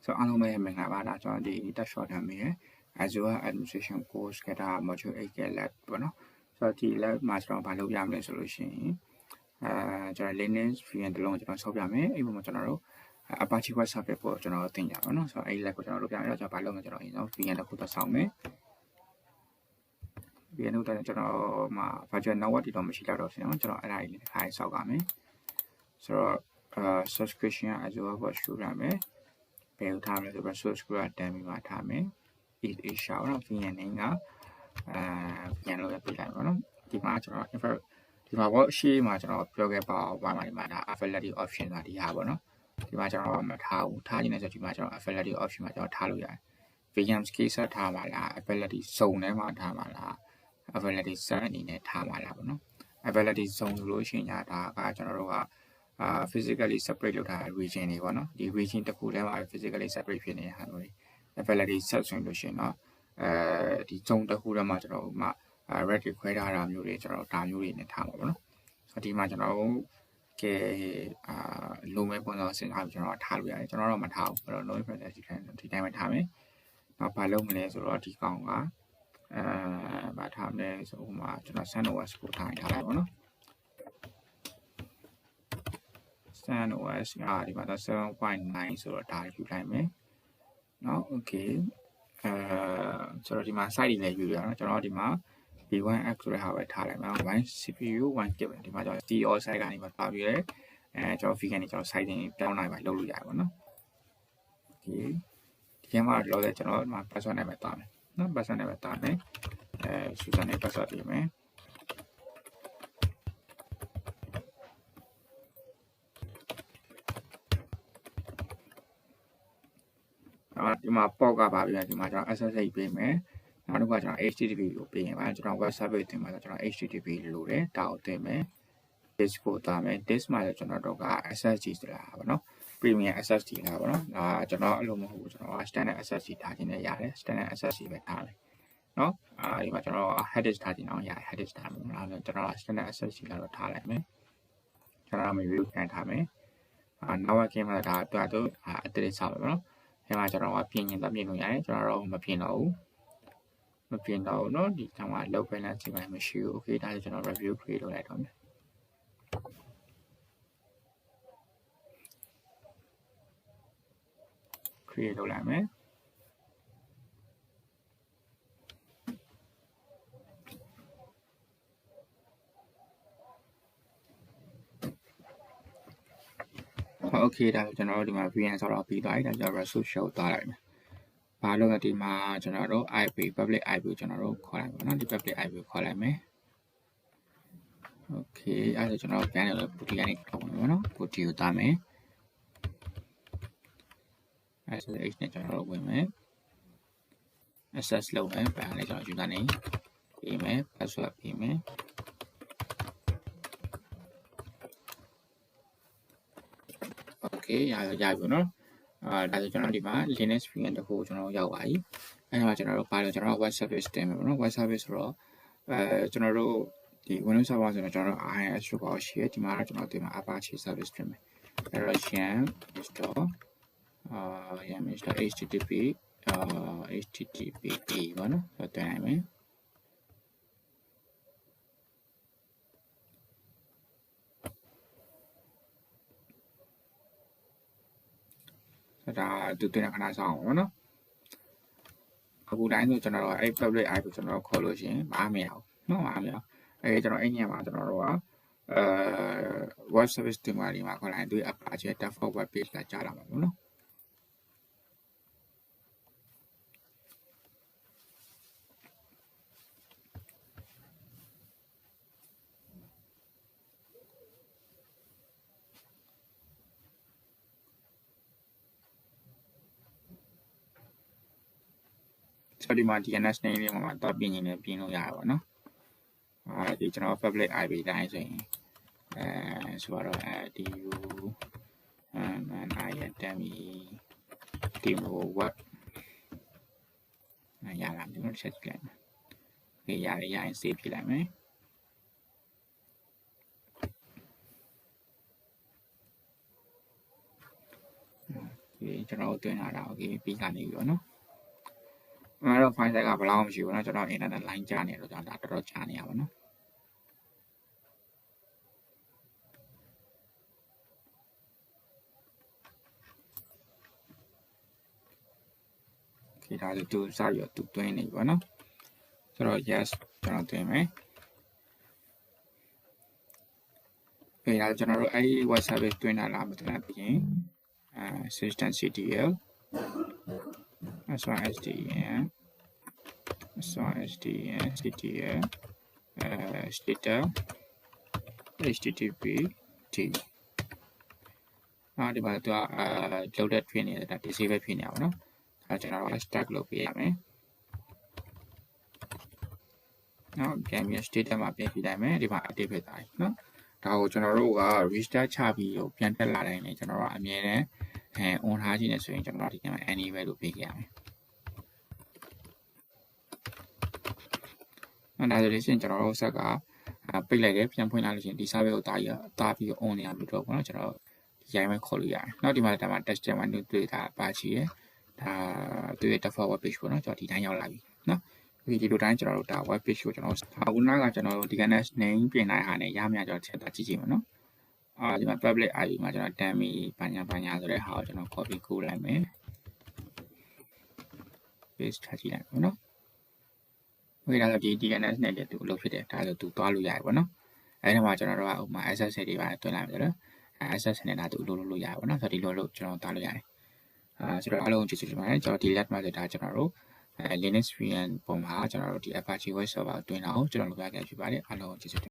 So I know my about that the short term here as well administration course get a module 8 lab so the lab master of Balu solution Linux free and long so even Apache was up for general thing so I like what I free and put us on me we know that general budget know what you don't machine out general high so so subscription as well was sure bell time the resource group time my time it shout out in nga piano ပြလိုက်ပါတော့ဒီမှာကျွန်တော် ဒီမှာပေါ့ရှေ့မှာကျွန်တော်ပြောခဲ့ပါဝိုင်းမှာဒီမှာဒါ affiliate option ဆိုတာဒီဟာပေါ့နော်ဒီမှာကျွန်တော်မထားဘူးထားခြင်းနဲ့ဆိုဒီမှာကျွန်တော် affiliate option မှာကျွန်တော်ထားလို့ရတယ် VM case ထားပါလား affiliate zone ထဲမှာထားပါလား affiliate zone အနေနဲ့ထားပါလားပေါ့နော် affiliate zone ဆိုလို့ရှိရင်ဒါကကျွန်တော်တို့ကphysically separate လုပ်ထားတဲ့ region တွေပေါ့နော်ဒီ region တစ်ခုထဲမှာ physically separate ဖြစ်နေတဲ့ဟာမျိုးတွေ affiliate set ဆိုလို့ရှိရင်တော့ဒီ zone တစ်ခုထဲမှာကျွန်တော်တို့မှred တွေခွဲထားတာမျိုးတွေကျွန်တော်ဒါမျိုးတွေနဲ့ထားမှာပေါ့နော်ဆိုတော့ဒီမှာကျွန်တော်ကဲလိုမဲ့ပုံစံစဉ်းစားပြီးကျွန်တော်ထားလို့ရတယ်ကျွန်တော်တော့မထားဘူးအဲ့တော့ no preference ဒီတိုင်းပဲထားမယ်နောက်ဘာလုပ်မလဲဆိုတော့ဒီကောင်ကဘာထားမလဲဆိုဥပမာကျွန်တော် SunOS ကိုထားလိုက်ပေါ့နော် SunOS ကဒီမှာ 7.9 ဆိုတော့ဒါယူလိုက်မယ်နော် okay ဆိုတော့ဒီမှာ site တွေလည်းယူရအောင်ကျွန်တော်ဒီမှာB1X ဆိုတဲ့ဟာပဲထားလိုက်မှာ 1 CPU 1 GB ဒီမှာကျွန်တော် TO site ကနေမှာပါပြီးရဲကျွန်တော် vegan တွေကျွန်တော် site တွေပြောင်းနိုင်ပါလုပ်လို့ရတယ်ပေါ့နော် okay ဒီထဲမှာလောလောကျွန်တော်ဒီမှာ password နဲ့ပဲတားမယ်နော် password နဲ့ပဲတားမယ်user နဲ့ password ပေးမယ်ဒီမှာ port ကပါပြီးရင်ဒီမှာကျွန်တော် SSH ပေးမယ်နောက်တစ်ခါကျွန်တော် HTTP ကိုပေးရင်ပါကျွန်တော် web service တင်မှာဆိုကျွန်တော် HTTP လိုတယ်ဒါကိုတင်မယ် disk ကိုတားမယ် disk မှာလည်းကျွန်တော်တို့က SSD ဆိုတာပါနော် premium SSD လားပေါ့နော်ဒါကျွန်တော်အလိုမဟုတ်ဘူးကျွန်တော် standard SSD ထားခြင်းနဲ့ရတယ် standard SSD ပဲထားမယ်နော်ဒီမှာကျွန်တော် hard disk ထားခြင်းအောင်ရတယ် hard disk ထားမယ်နော်ကျွန်တော် standard SSD လာတော့ထားလိုက်မယ်ကျွန်တော် review ပြန်ထားမယ်networking မှာဒါတော့အသေးလေးဆောက်ပါနော်ဒီမှာကျွန်တော်ကပြင်ရင်တော့ပြင်လို့ရတယ်ကျွန်တော်တော့မပြင်တော့ဘူးမပြင်တော့เนาะဒီကောင်က load balance ချိန်မှမရှိဘူး okay ဒါဆိုကျွန်တော် review create လုပ်လိုက်တော့မယ် create လုပ်လိုက်မယ်โอเคဒါဆိုကျွန်တော်တို့ဒီမှာ VN ဆောက်တော့ပြီးသွားပြီဒါကြောင့် resource show သွားလိုက်မယ်ဘာလို့လဲဒီမှာကျွန်တော်တို့ IP public IP ကိုကျွန်တော်တို့ခေါ်လိုက်ပါနော်ဒီ public IP ကိုခေါ်လိုက်မယ် okay အဲ့ဒါကျွန်တော်ပြန်တယ်လို့ booty ကနေခေါ်ပါမယ်နော် booty ကိုတားမယ်အဲ့ဒါ H နဲ့ကျွန်တော်တို့ဝင်မယ် access လုပ်မယ်ဘာလဲကျွန်တော် user name ပေးမယ် password ပေးမယ်ရပြီနော်ဒါဆိုကျွန်တော်ဒီမှာ Linux VM တခုကျွန်တော်ရောက်ပါပြီအဲ့ဒါကျွန်တော်တို့ဘာလို့ကျွန်တော် web service တင်မယ်ပေါ့နော် web service ဆိုတော့ကျွန်တော်တို့ဒီ Windows server ဆိုတော့ကျွန်တော်တို့ IIS ကိုပေါ့ရှိရဒီမှာတော့ကျွန်တော်ဒီမှာ apache service တင်မယ်အဲ့တော့ yam install yam install http http ပေါ့နော်ဆိုတော့တင်နိုင်မယ်ဒါတူတင်ခဏဆောင်ပါနော်အခုတိုင်းဆိုကျွန်တော်တို့အဲ့ public IP ကိုကျွန်တော်ခေါ်လို့ရှိရင်မမရဘူးနော်မမရအဲ့ကျွန်တော်အဲ့ညမှာကျွန်တော်တို့ကweb service တင်ပါဒီမှာခေါ်လိုက်သူ apache default web page ကကြားလာမှာပေါ့နော်ဆိုဒီမှာ DNS name လေးမှာတော့ပြင်ရင်လည်းပြင်လို့ရပါဘောနော်ဒီကျွန်တော် public IP တိုင်းဆိုရင်ဆိုတော့du IATME demo web ရလာတယ်နော်ချက်ကြည့်လိုက်မယ်โอเคရရင် save ပြလိုက်မယ် ကျွန်တော်တွင်းလာတာ okay ပြီးကနေပြီပေါ့နော်အဲ့တော့ file size ကဘယ်လောက်မှမရှိဘူးเนาะကျွန်တော် internet line ကြာနေတော့ဒါတော်တော်ကြာနေရပါเนาะဒီဒါဆိုသူစပြီးတော့သူတွင်းနေပြီပေါ့နော်ဆိုတော့ yes ကျွန်တော်တွင်းမယ်ဒီဒါကျွန်တော်တို့အဲ့ဒီ web service တွင်းလာလားမတွင်းလာပြီးရင်systemctl SDN ctl status http t ဒီမှာသူကloaded ဖြစ်နေတာဒါ disable ဖြစ်နေတာပေါ့နော်ဒါကျွန်တော်တို့ start လုပ်ပေးရမယ်နော်ပြန်ပြီး status မှာပြန်ကြည့်လိုက်မယ်ဒီမှာ active ဖြစ်သွားပြီနော်ဒါကိုကျွန်တော်တို့က restart ချပြီးတော့ပြန်တက်လာတိုင်းလည်းကျွန်တော်တို့အမြဲတမ်းon ထားခြင်းနဲ့ဆိုရင်ကျွန်တော်တို့ဒီကမှာ anywhere လို့ပေးခဲ့ရမယ်ဒါဆိုလို့ရှိရင်ကျွန်တော်တို့ဆက်ကပိတ်လိုက်တယ်ပြန်ဖွင့်လာလို့ရှိရင်ဒီ server ကိုတာပြီး on နေရပြီတော့ပေါ့နော်ကျွန်တော်ဒီရိုင်းပဲခေါ်လို့ရတယ်နောက်ဒီမှာဒါမှ test 1 2 3ဒါ apache ရယ်ဒါသူရဲ့ default web page ပေါ့နော်ကျွန်တော်ဒီတိုင်းရောက်လာပြီနော်ဒီလိုတိုင်းကျွန်တော်တို့ဒါ web page ကိုကျွန်တော်အခုနောက်ကကျွန်တော်တို့ဒီကနေ့ name ပြင်လိုက်ဟာနဲ့ရမြကျွန်တော်ချက်သွားကြည့်ကြည့်မယ်နော်ဒီမှာ public id မှာကျွန်တော် dummy ဘာညာဆိုတဲ့ဟာကိုကျွန်တော် copy ကိုလိုက်မယ် paste ထားကြည့်လိုက်ပေါ့နော်โอเคဒါဆိုဒီကနေ့ နဲ့တူလို့ဖြစ်တယ်ဒါဆိုသူသွားလို့ရတယ်ပေါ့နော်အဲဒီမှာကျွန်တော်တို့ကဥပမာ access တွေပါတွင်လိုက်မယ်ဆိုတော့access နဲ့ဒါသူလို့ရတယ်ပေါ့နော်ဆိုတော့ဒီလိုကျွန်တော်သွားလို့ရတယ်ဆိုတော့အားလုံးကျေးဇူးတင်ပါတယ်ကျွန်တော်ဒီ lab မှာဆိုဒါကျွန်တော်တို့Linux VM ပုံမှာကျွန်တော်တို့ဒီ Apache web server တွင်လာအောင်ကျွန်တော်လုပ်ရခဲ့ဖြစ်ပါတယ်အားလုံးကျေးဇူးတင်